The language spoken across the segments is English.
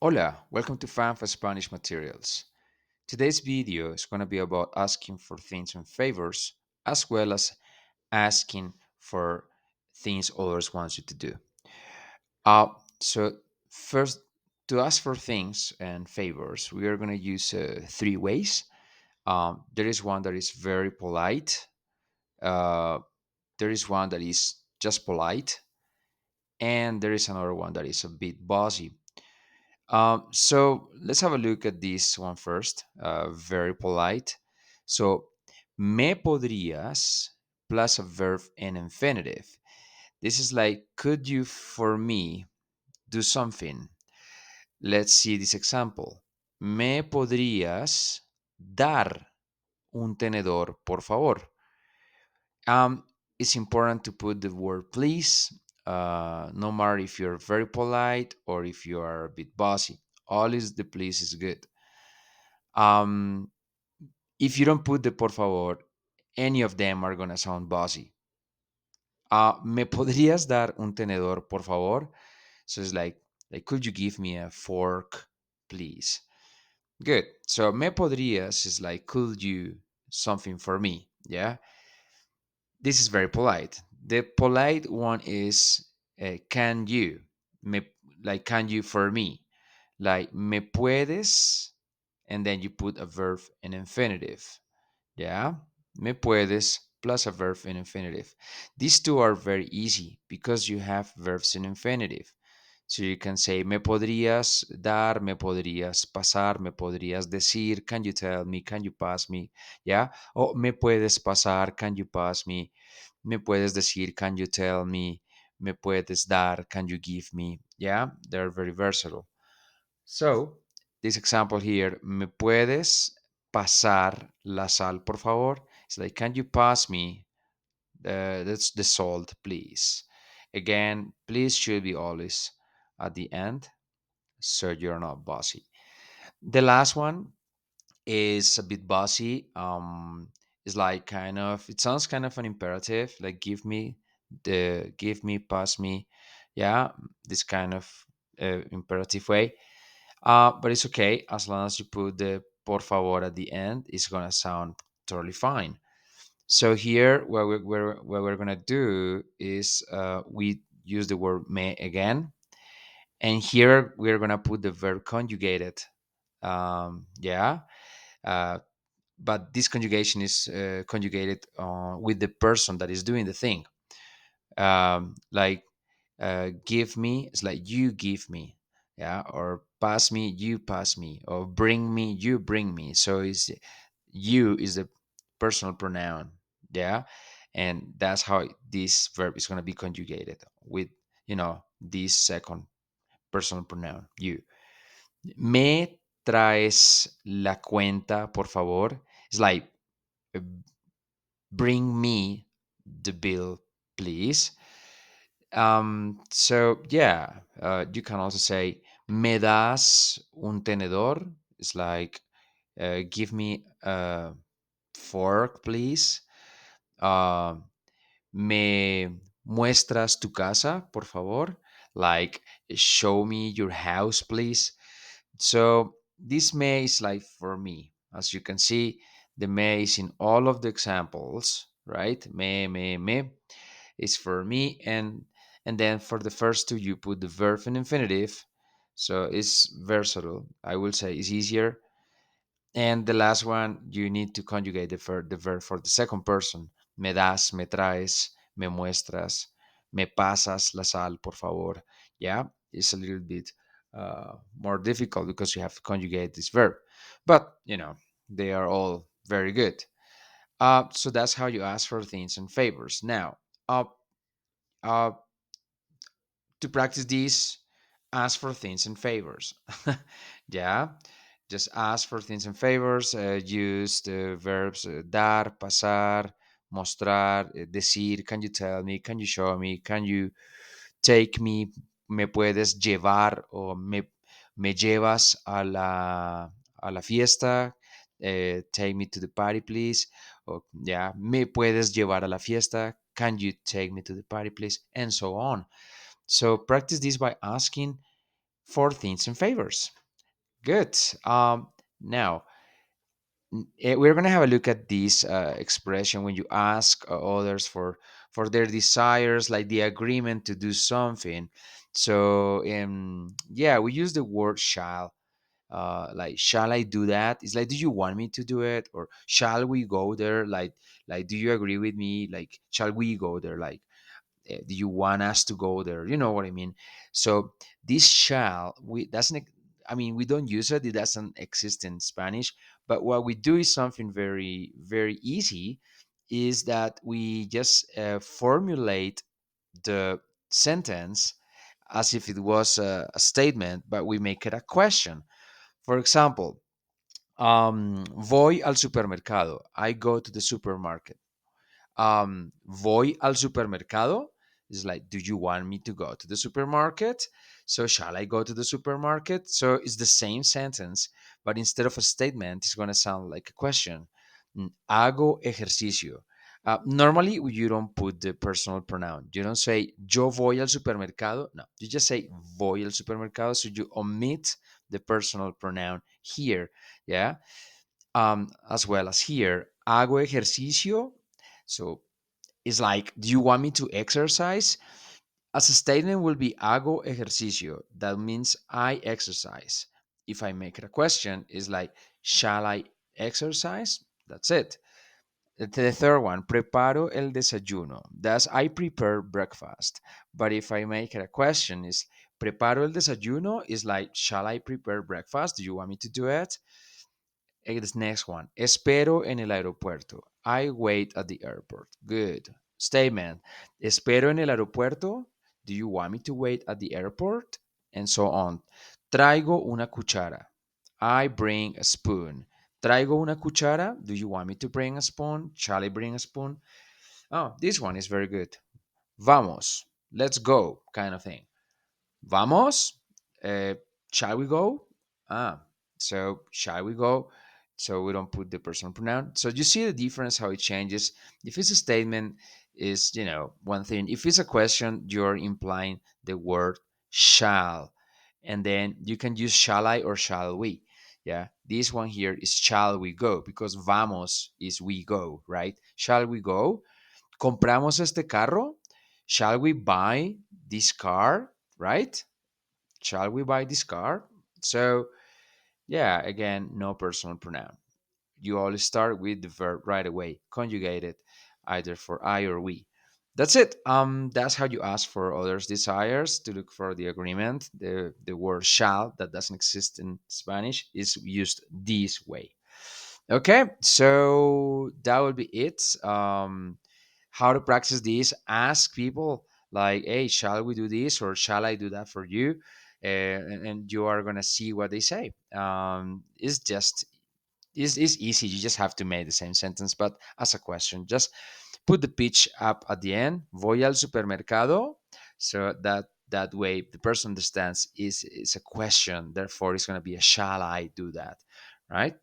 Hola, welcome to Fan for Spanish Materials. Today's video is going to be about asking for things and favors, as well as asking for things others want you to do. Uh, so first, to ask for things and favors, we are going to use three ways. There is one that is very polite. Uh, there is one that is just polite, and there is another one that is a bit bossy. So let's have a look at this one first. Very polite. So, me podrías plus a verb and infinitive. This is like, could you for me do something? Let's see this example. Me podrías dar un tenedor, por favor. Um, it's important to put the word please, no matter if you're very polite or if you are a bit bossy. Always the please is good. Um, if you don't put the por favor, any of them are gonna sound bossy. ¿Me podrías dar un tenedor, por favor? So it's like, could you give me a fork, please? Good. So me podrías is like, could you something for me? Yeah. This is very polite. The polite one is, can you? Me, like, can you for me? Like, me puedes, and then you put a verb in infinitive. Yeah, me puedes plus a verb in infinitive. These two are very easy because you have verbs in infinitive. So you can say, me podrías dar, me podrías pasar, me podrías decir, can you tell me, can you pass me, yeah? O me puedes pasar, can you pass me, me puedes decir, can you tell me puedes dar, can you give me, yeah? They're very versatile. So, this example here, ¿me puedes pasar la sal, por favor? It's like, can you pass me the salt, please? Again, please should be always at the end, so you're not bossy. The last one is a bit bossy. It's like it sounds kind of an imperative, like give me, pass me. Yeah, this kind of imperative way. But it's okay as long as you put the por favor at the end. It's gonna sound totally fine. So here, what we're gonna do is we use the word me again, and here we're gonna put the verb conjugated. Yeah, uh, but this conjugation is conjugated with the person that is doing the thing. Like give me, it's like you give me, yeah, or pass me, you pass me, or bring me, you bring me. So it's you is the personal pronoun, yeah, and that's how this verb is going to be conjugated with this second personal pronoun, you. Me traes la cuenta, por favor. It's like uh, bring me the bill, please. So yeah, you can also say me das un tenedor. It's like give me a fork, please. Uh, me muestras tu casa, por favor. Like show me your house, please. So this me is like for me. As you can see, the me is in all of the examples, right? Me is for me, and then for the first two you put the verb in infinitive. So it's versatile. I will say it's easier. And the last one, you need to conjugate the verb for the second person. Me das, me traes, me muestras, me pasas la sal, por favor. Yeah, it's a little bit more difficult because you have to conjugate this verb. But, they are all very good. So that's how you ask for things and favors. Now, uh, uh, to practice this, ask for things and favors. Yeah, just ask for things and favors. Use the verbs dar, pasar, mostrar, decir. Can you tell me? Can you show me? Can you take me? Me puedes llevar o me llevas a la fiesta. Take me to the party, please. Or, yeah, me puedes llevar a la fiesta. Can you take me to the party, please? And so on. So practice this by asking for things and favors. Good. Now, we're going to have a look at this expression when you ask others for their desires, like the agreement to do something. So, yeah, we use the word shall. Like, shall I do that? It's like, do you want me to do it, or shall we go there? Like, do you agree with me? Like, shall we go there? Like, do you want us to go there? You know what I mean? So this shall, we doesn't, I mean, we don't use it. It doesn't exist in Spanish. But what we do is something very, very easy, is that we just formulate the sentence as if it was a statement, but we make it a question. For example, voy al supermercado. I go to the supermarket. Voy al supermercado is like, do you want me to go to the supermarket? So shall I go to the supermarket? So it's the same sentence, but instead of a statement, it's going to sound like a question. Hago ejercicio. Normally, you don't put the personal pronoun. You don't say yo voy al supermercado. No, you just say voy al supermercado. So you omit the personal pronoun here. Yeah. As well as here, hago ejercicio. So it's like, do you want me to exercise? As a statement will be hago ejercicio. That means I exercise. If I make it a question, it's like, shall I exercise? That's it. The third one, preparo el desayuno. That's I prepare breakfast. But if I make it a question, is preparo el desayuno is like, shall I prepare breakfast? Do you want me to do it? This next one. Espero en el aeropuerto. I wait at the airport. Good. Statement. Espero en el aeropuerto. Do you want me to wait at the airport? And so on. Traigo una cuchara. I bring a spoon. Traigo una cuchara. Do you want me to bring a spoon? Shall I bring a spoon? Oh, this one is very good. Vamos. Let's go, kind of thing. Vamos. Uh, shall we go? Ah, so shall we go? So we don't put the personal pronoun. So you see the difference how it changes. If it's a statement, is one thing. If it's a question, you're implying the word shall, and then you can use shall I or shall we. Yeah, this one here is shall we go because vamos is we go, right? Shall we go? Compramos este carro? Shall we buy this car? Right? Shall we buy this car? So, yeah, again, no personal pronoun. You always start with the verb right away, conjugated either for I or we. That's it. That's how you ask for others' desires to look for the agreement. The word shall that doesn't exist in Spanish is used this way. Okay, so that will be it. How to practice this? Ask people like, "Hey, shall we do this or shall I do that for you?" And you are gonna see what they say. It's just it's easy. You just have to make the same sentence, but as a question. Just put the pitch up at the end. Voy al supermercado. So that way the person understands is a question. Therefore, it's gonna be a shall I do that, right?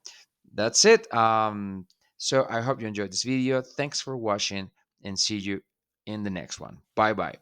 That's it. So I hope you enjoyed this video. Thanks for watching and see you in the next one. Bye bye.